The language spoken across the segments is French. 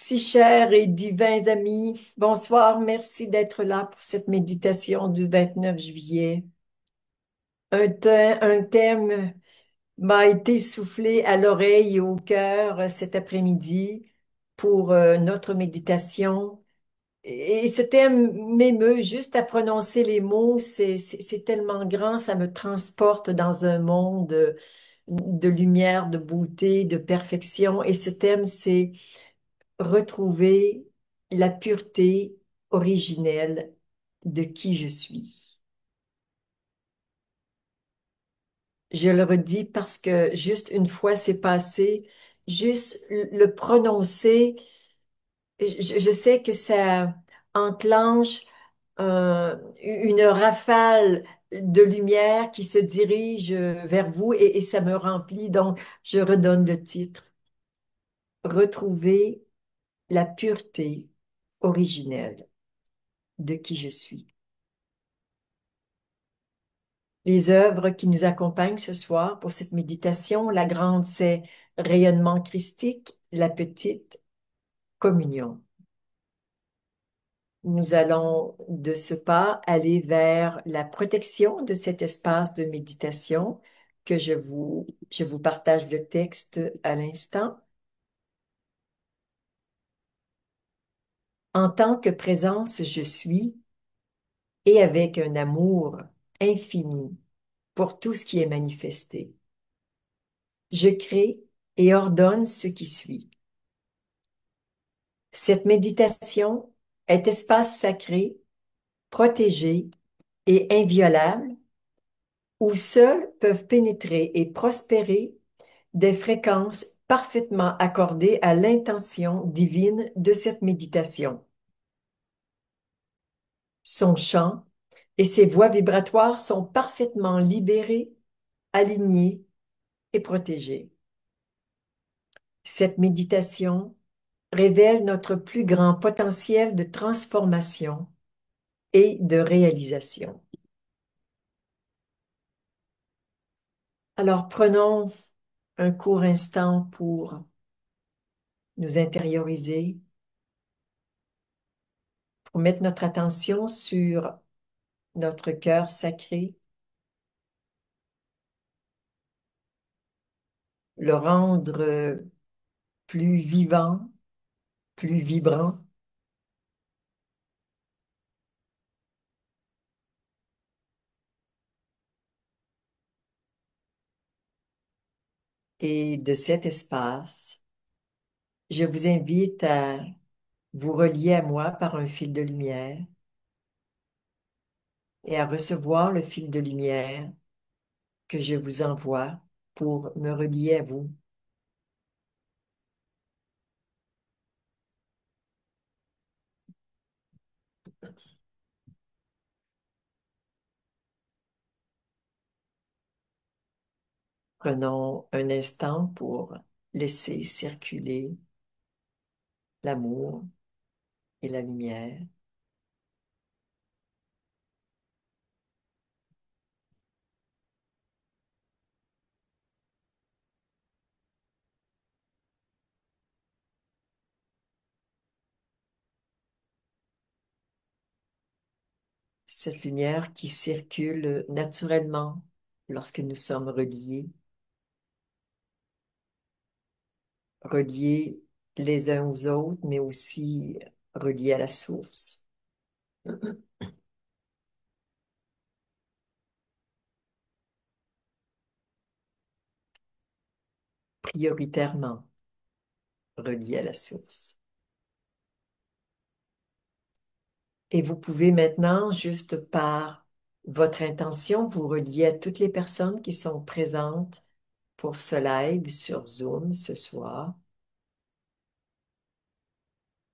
Si chers et divins amis, bonsoir, merci d'être là pour cette méditation du 29 juillet. Un thème m'a été soufflé à l'oreille et au cœur cet après-midi pour notre méditation. Et ce thème m'émeut juste à prononcer les mots, c'est tellement grand, ça me transporte dans un monde de lumière, de beauté, de perfection. Et ce thème, c'est retrouver la pureté originelle de qui je suis. Je le redis parce que juste une fois c'est passé, juste le prononcer, je sais que ça enclenche une rafale de lumière qui se dirige vers vous et ça me remplit. Donc, je redonne le titre. Retrouver la pureté originelle de qui je suis. Les œuvres qui nous accompagnent ce soir pour cette méditation, la grande, c'est Rayonnement christique, la petite, Communion. Nous allons de ce pas aller vers la protection de cet espace de méditation que je vous partage le texte à l'instant. En tant que présence, je suis et avec un amour infini pour tout ce qui est manifesté. Je crée et ordonne ce qui suit. Cette méditation est espace sacré, protégé et inviolable où seuls peuvent pénétrer et prospérer des fréquences parfaitement accordées à l'intention divine de cette méditation. Son chant et ses voies vibratoires sont parfaitement libérées, alignées et protégées. Cette méditation révèle notre plus grand potentiel de transformation et de réalisation. Alors prenons un court instant pour nous intérioriser, pour mettre notre attention sur notre cœur sacré, le rendre plus vivant, plus vibrant, et de cet espace, je vous invite à vous relier à moi par un fil de lumière et à recevoir le fil de lumière que je vous envoie pour me relier à vous. Prenons un instant pour laisser circuler l'amour et la lumière. Cette lumière qui circule naturellement lorsque nous sommes reliés, reliés les uns aux autres, mais aussi reliés à la source, prioritairement reliés à la source. Et vous pouvez maintenant, juste par votre intention, vous relier à toutes les personnes qui sont présentes pour ce live sur Zoom ce soir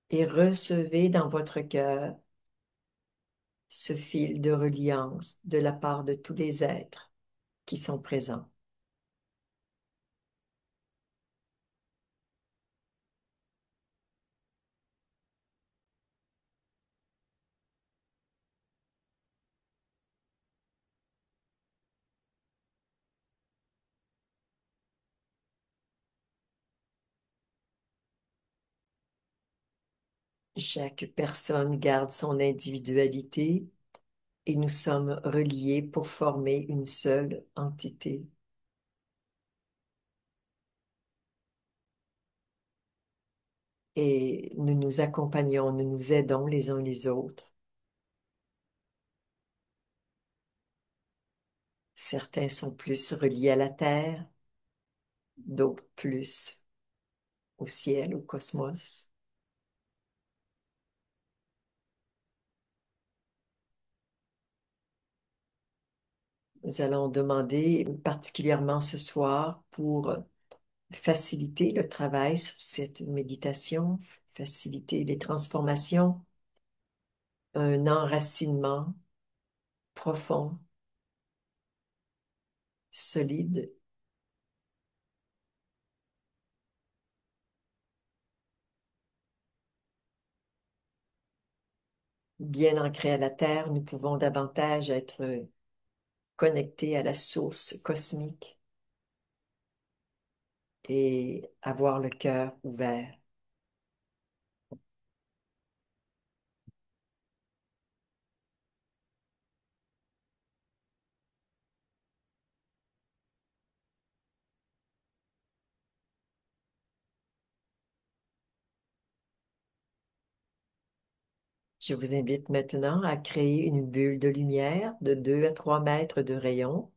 et recevez dans votre cœur ce fil de reliance de la part de tous les êtres qui sont présents. Chaque personne garde son individualité et nous sommes reliés pour former une seule entité. Et nous nous accompagnons, nous nous aidons les uns les autres. Certains sont plus reliés à la Terre, d'autres plus au ciel, au cosmos. Nous allons demander particulièrement ce soir pour faciliter le travail sur cette méditation, faciliter les transformations, un enracinement profond, solide, bien ancré à la Terre. Nous pouvons davantage être connectés à la source cosmique et avoir le cœur ouvert. Je vous invite maintenant à créer une bulle de lumière de 2 à 3 mètres de rayon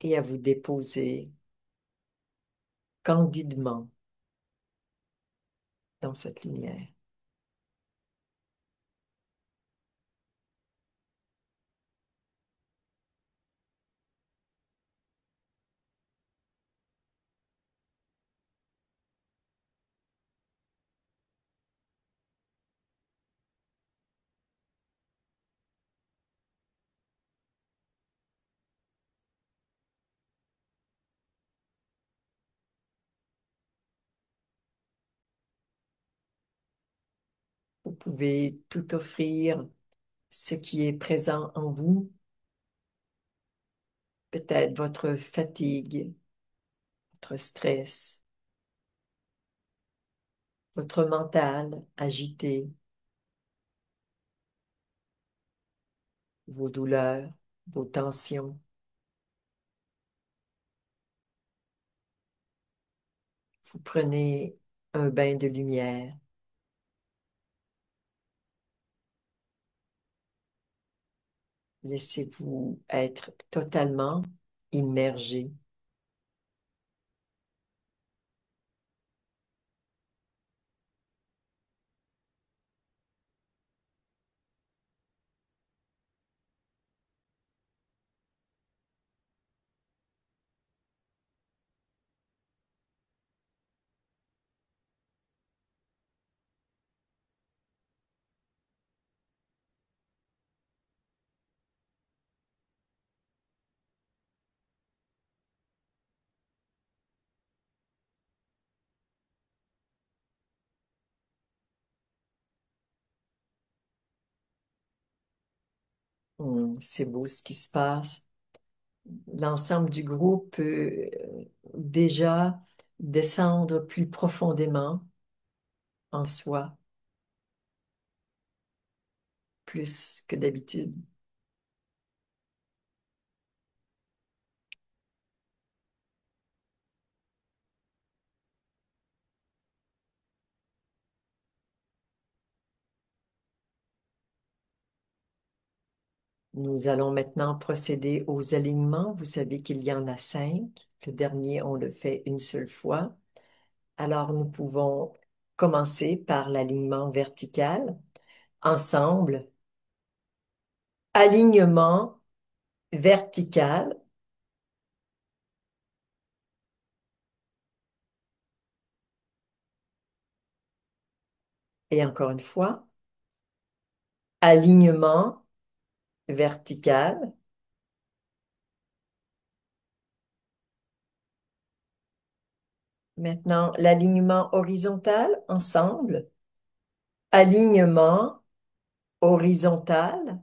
et à vous déposer candidement dans cette lumière. Vous pouvez tout offrir, ce qui est présent en vous, peut-être votre fatigue, votre stress, votre mental agité, vos douleurs, vos tensions. Vous prenez un bain de lumière. Laissez-vous être totalement immergé. C'est beau ce qui se passe. L'ensemble du groupe peut déjà descendre plus profondément en soi, plus que d'habitude. Nous allons maintenant procéder aux alignements. Vous savez qu'il y en a 5. Le dernier, on le fait une seule fois. Alors, nous pouvons commencer par l'alignement vertical. Ensemble, alignement vertical. Et encore une fois, alignement vertical. Maintenant, l'alignement horizontal, ensemble. Alignement horizontal.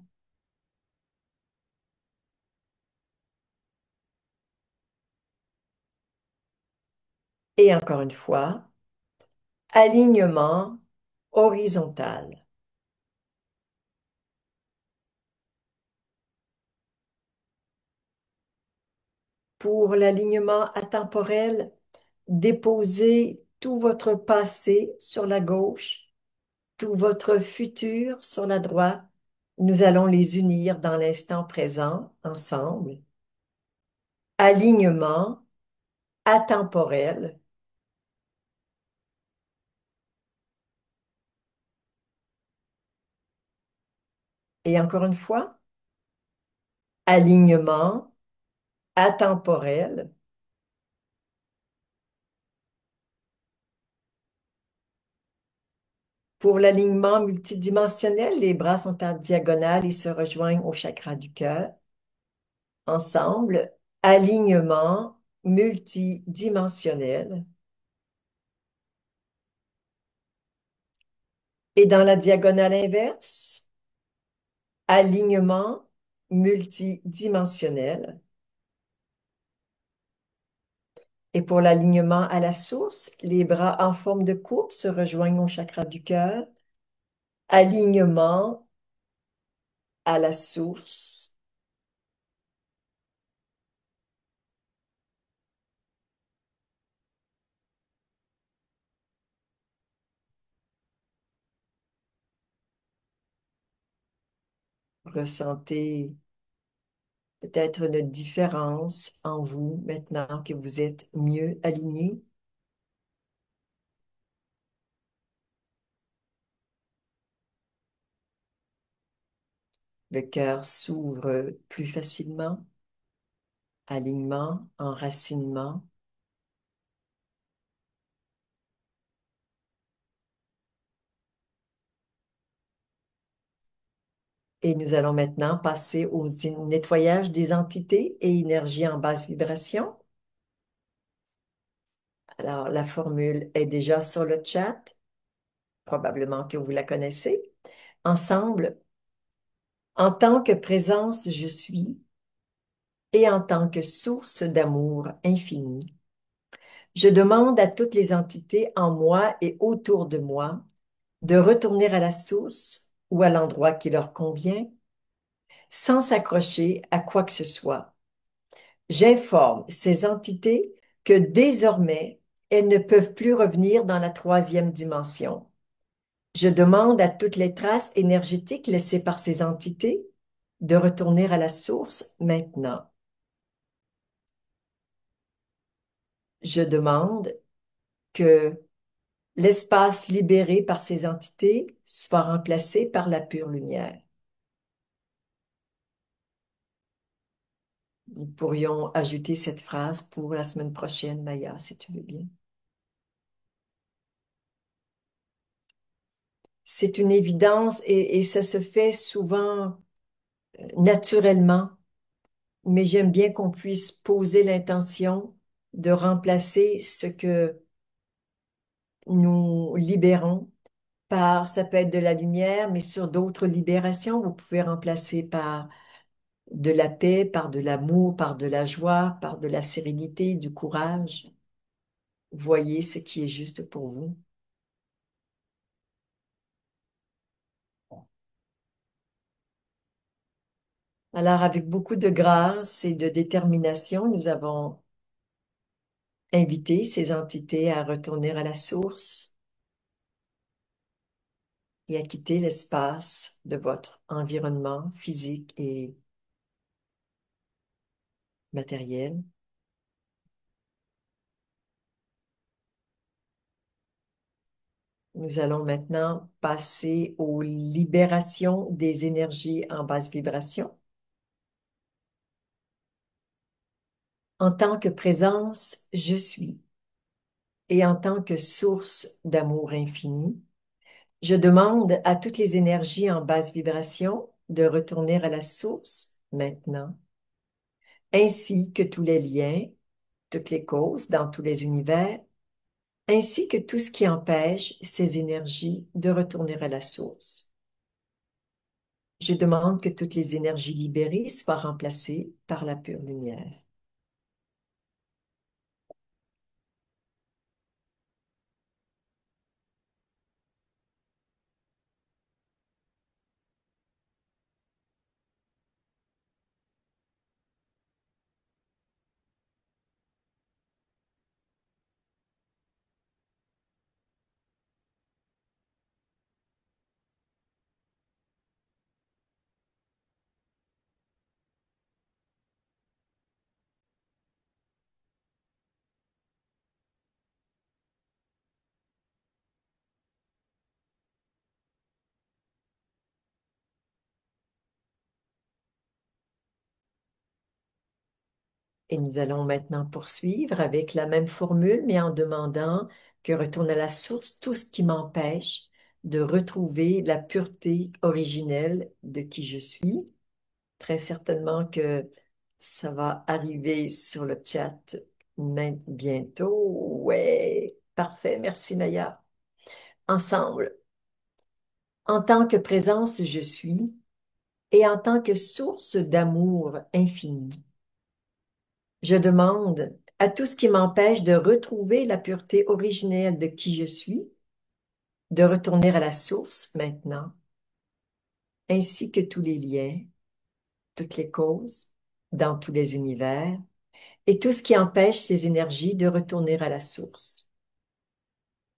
Et encore une fois, alignement horizontal. Pour l'alignement atemporel, déposez tout votre passé sur la gauche, tout votre futur sur la droite. Nous allons les unir dans l'instant présent ensemble. Alignement atemporel. Et encore une fois, alignement atemporel. Pour l'alignement multidimensionnel, les bras sont en diagonale et se rejoignent au chakra du cœur. Ensemble, alignement multidimensionnel. Et dans la diagonale inverse, alignement multidimensionnel. Et pour l'alignement à la source, les bras en forme de coupe se rejoignent au chakra du cœur. Alignement à la source. Ressentez peut-être une différence en vous maintenant que vous êtes mieux aligné. Le cœur s'ouvre plus facilement. Alignement, enracinement. Et nous allons maintenant passer au nettoyage des entités et énergies en basse vibration. Alors, la formule est déjà sur le chat. Probablement que vous la connaissez. Ensemble, en tant que présence, je suis, et en tant que source d'amour infini, je demande à toutes les entités en moi et autour de moi de retourner à la source ou à l'endroit qui leur convient, sans s'accrocher à quoi que ce soit. J'informe ces entités que désormais, elles ne peuvent plus revenir dans la troisième dimension. Je demande à toutes les traces énergétiques laissées par ces entités de retourner à la source maintenant. Je demande que l'espace libéré par ces entités soit remplacé par la pure lumière. Nous pourrions ajouter cette phrase pour la semaine prochaine, Maya, si tu veux bien. C'est une évidence et ça se fait souvent naturellement, mais j'aime bien qu'on puisse poser l'intention de remplacer ce que nous libérons par, ça peut être de la lumière, mais sur d'autres libérations, vous pouvez remplacer par de la paix, par de l'amour, par de la joie, par de la sérénité, du courage. Voyez ce qui est juste pour vous. Alors, avec beaucoup de grâce et de détermination, nous avons invité ces entités à retourner à la source et à quitter l'espace de votre environnement physique et matériel. Nous allons maintenant passer aux libérations des énergies en basse vibration. En tant que présence, je suis, et en tant que source d'amour infini, je demande à toutes les énergies en basse vibration de retourner à la source maintenant, ainsi que tous les liens, toutes les causes dans tous les univers, ainsi que tout ce qui empêche ces énergies de retourner à la source. Je demande que toutes les énergies libérées soient remplacées par la pure lumière. Et nous allons maintenant poursuivre avec la même formule, mais en demandant que retourne à la source tout ce qui m'empêche de retrouver la pureté originelle de qui je suis. Très certainement que ça va arriver sur le chat bientôt. Ouais, parfait. Merci, Maya. Ensemble, en tant que présence, je suis, et en tant que source d'amour infini. Je demande à tout ce qui m'empêche de retrouver la pureté originelle de qui je suis, de retourner à la source maintenant, ainsi que tous les liens, toutes les causes, dans tous les univers, et tout ce qui empêche ces énergies de retourner à la source.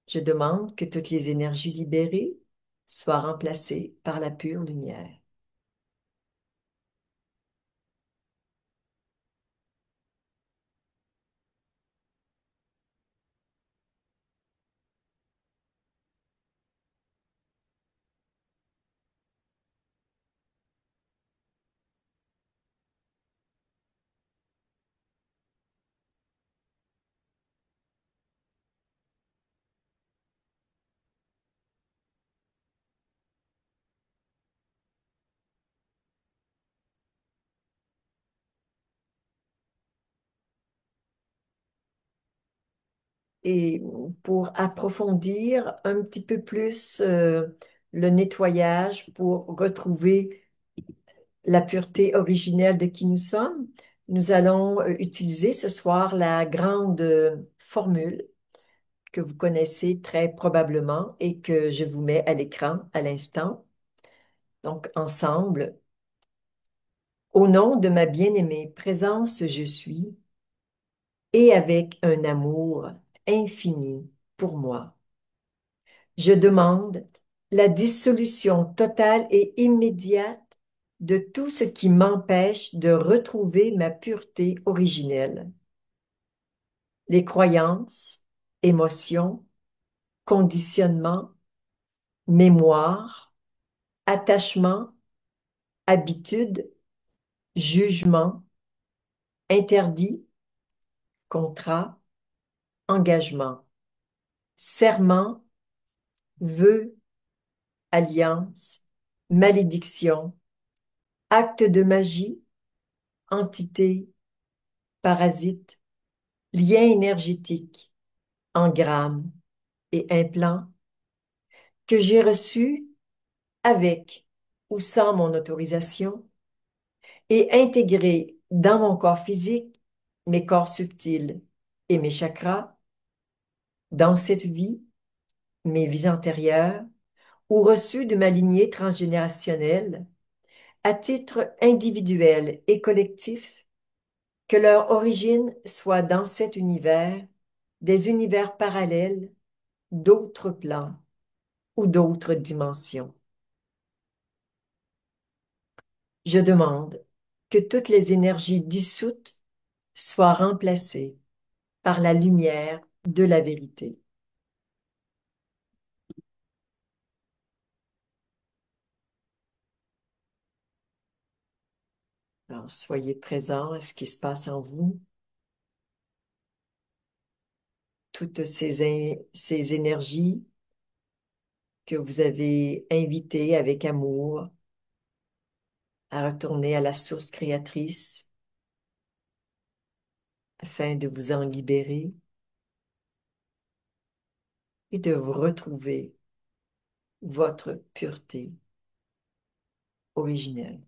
Je demande que toutes les énergies libérées soient remplacées par la pure lumière. Et pour approfondir un petit peu plus le nettoyage, pour retrouver la pureté originelle de qui nous sommes, nous allons utiliser ce soir la grande formule que vous connaissez très probablement et que je vous mets à l'écran à l'instant. Donc, ensemble, au nom de ma bien-aimée présence, je suis, et avec un amour infini pour moi. Je demande la dissolution totale et immédiate de tout ce qui m'empêche de retrouver ma pureté originelle. Les croyances, émotions, conditionnements, mémoire, attachement, habitudes, jugements, interdits, contrats, engagements, serments, vœux, alliances, malédictions, actes de magie, entités, parasites, liens énergétiques, engrammes et implants que j'ai reçus avec ou sans mon autorisation et intégrés dans mon corps physique, mes corps subtils et mes chakras, dans cette vie, mes vies antérieures, ou reçus de ma lignée transgénérationnelle, à titre individuel et collectif, que leur origine soit dans cet univers, des univers parallèles, d'autres plans ou d'autres dimensions. Je demande que toutes les énergies dissoutes soient remplacées par la lumière de la vérité. Alors, soyez présents à ce qui se passe en vous, toutes ces énergies que vous avez invitées avec amour à retourner à la source créatrice afin de vous en libérer et de vous retrouver votre pureté originelle.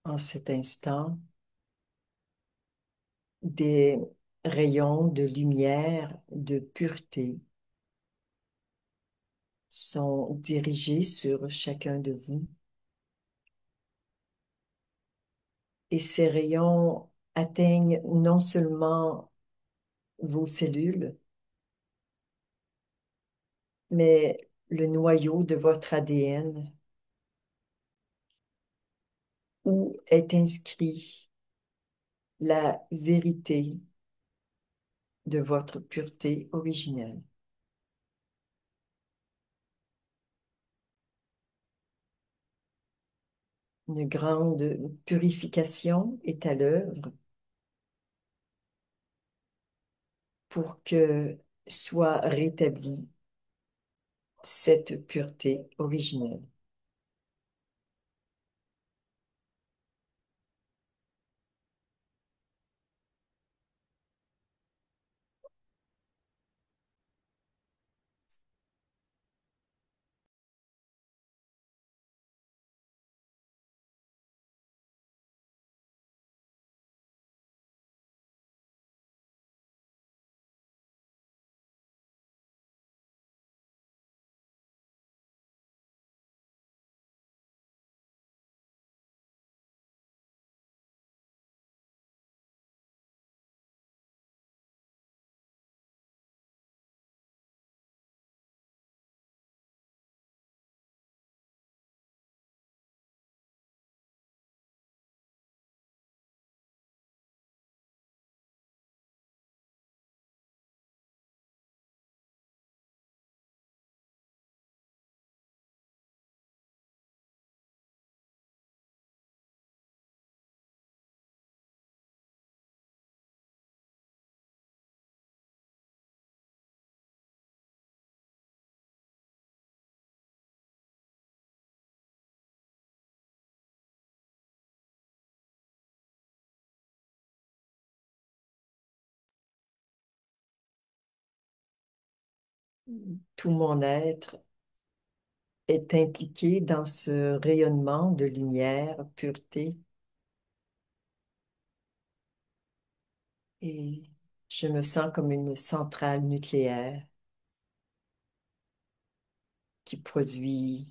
En cet instant, des rayons de lumière, de pureté sont dirigés sur chacun de vous et ces rayons atteignent non seulement vos cellules, mais le noyau de votre ADN où est inscrit la vérité de votre pureté originelle. Une grande purification est à l'œuvre pour que soit rétablie cette pureté originelle. Tout mon être est impliqué dans ce rayonnement de lumière, pureté, et je me sens comme une centrale nucléaire qui produit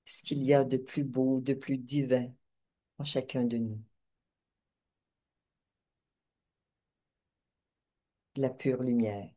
ce qu'il y a de plus beau, de plus divin en chacun de nous, la pure lumière.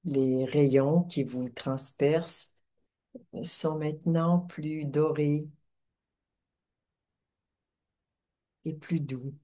Les rayons qui vous transpercent sont maintenant plus dorés et plus doux.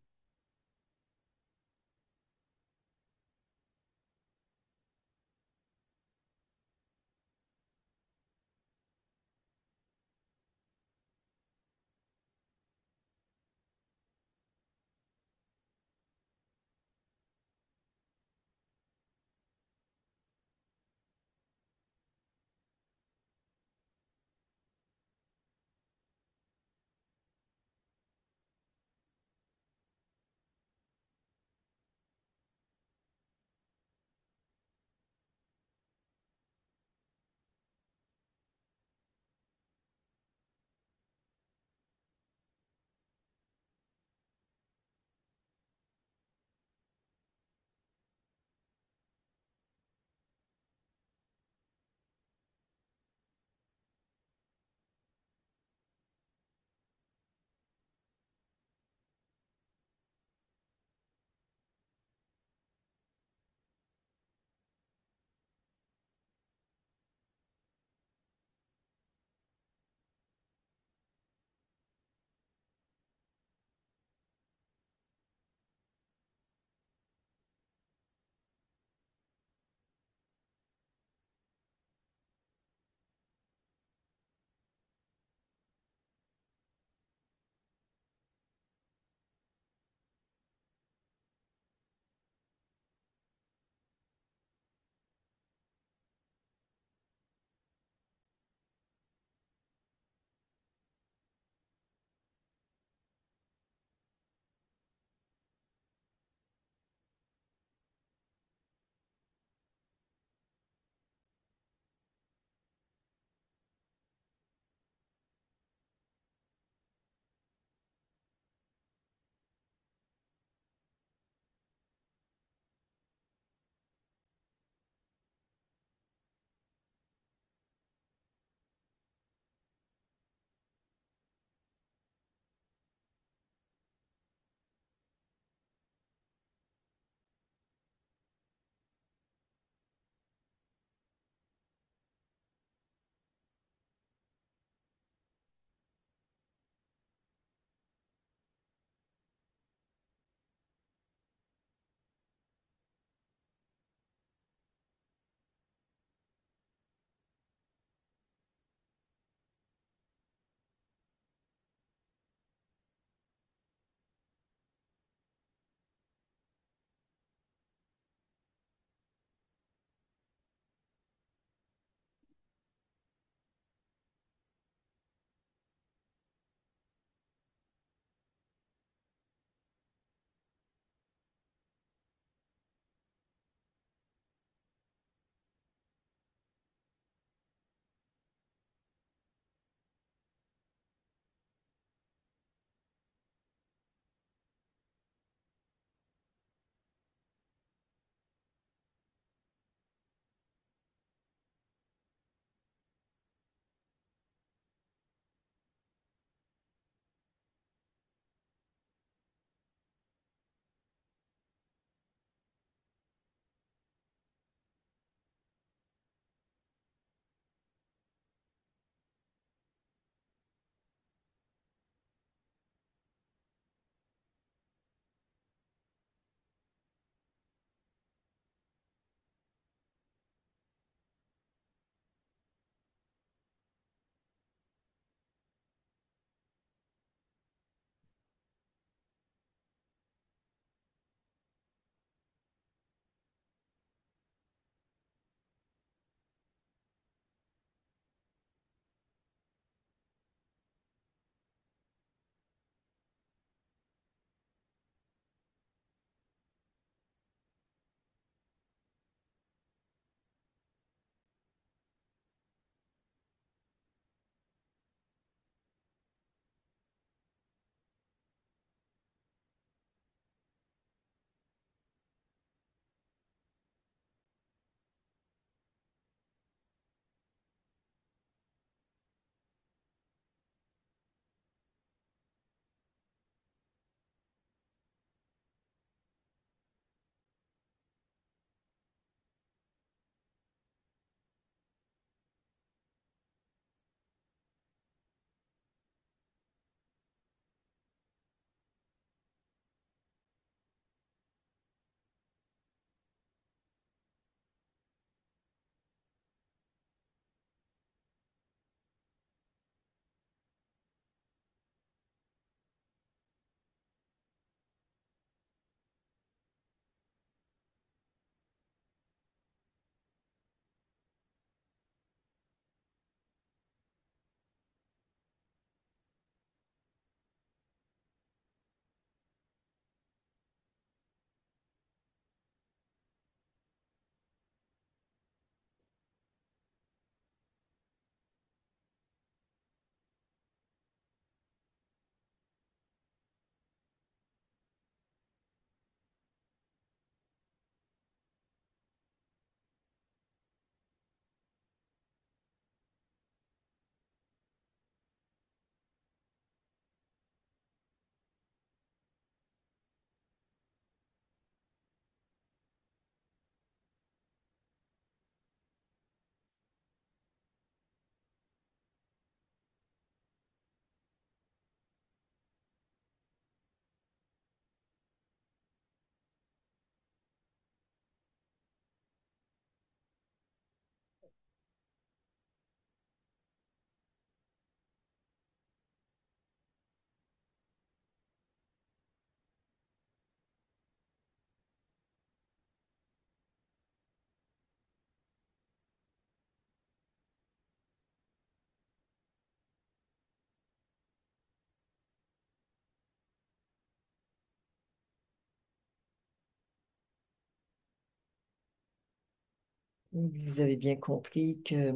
Vous avez bien compris que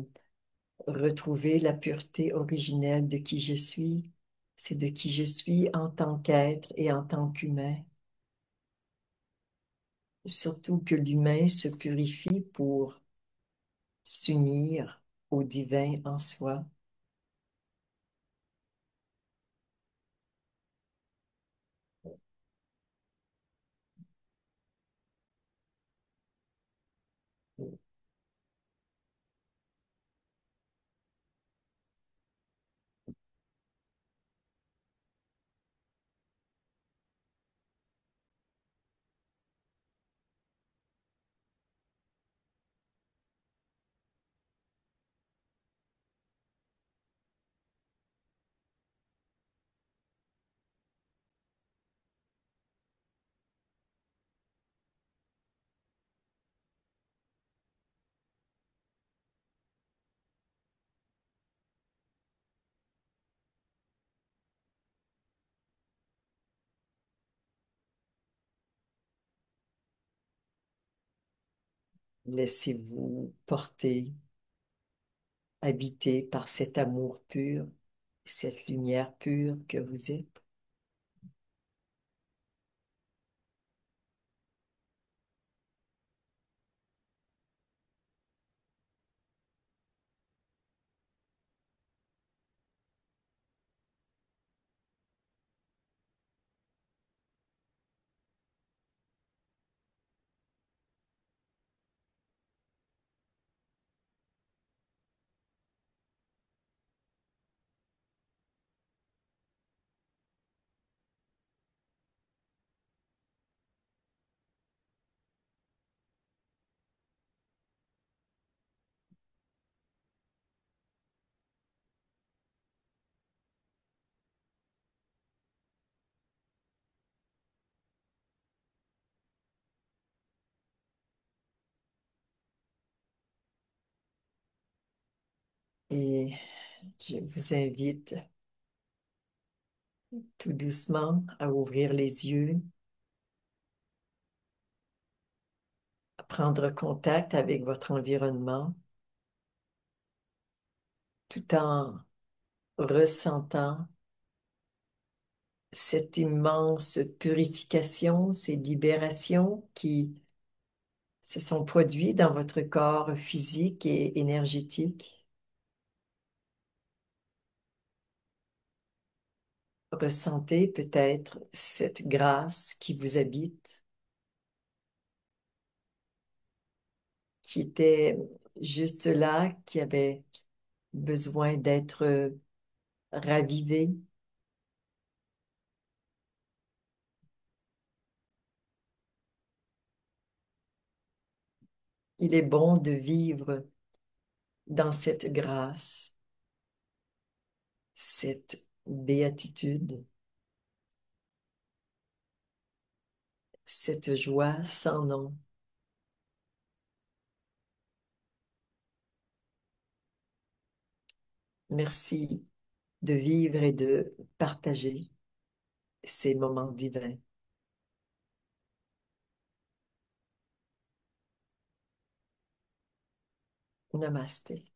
retrouver la pureté originelle de qui je suis, c'est de qui je suis en tant qu'être et en tant qu'humain. Surtout que l'humain se purifie pour s'unir au divin en soi. Laissez-vous porter, habiter par cet amour pur, cette lumière pure que vous êtes. Et je vous invite tout doucement à ouvrir les yeux, à prendre contact avec votre environnement, tout en ressentant cette immense purification, ces libérations qui se sont produites dans votre corps physique et énergétique. Ressentez peut-être cette grâce qui vous habite, qui était juste là, qui avait besoin d'être ravivée. Il est bon de vivre dans cette grâce, cette béatitude, cette joie sans nom. Merci de vivre et de partager ces moments divins. Namasté.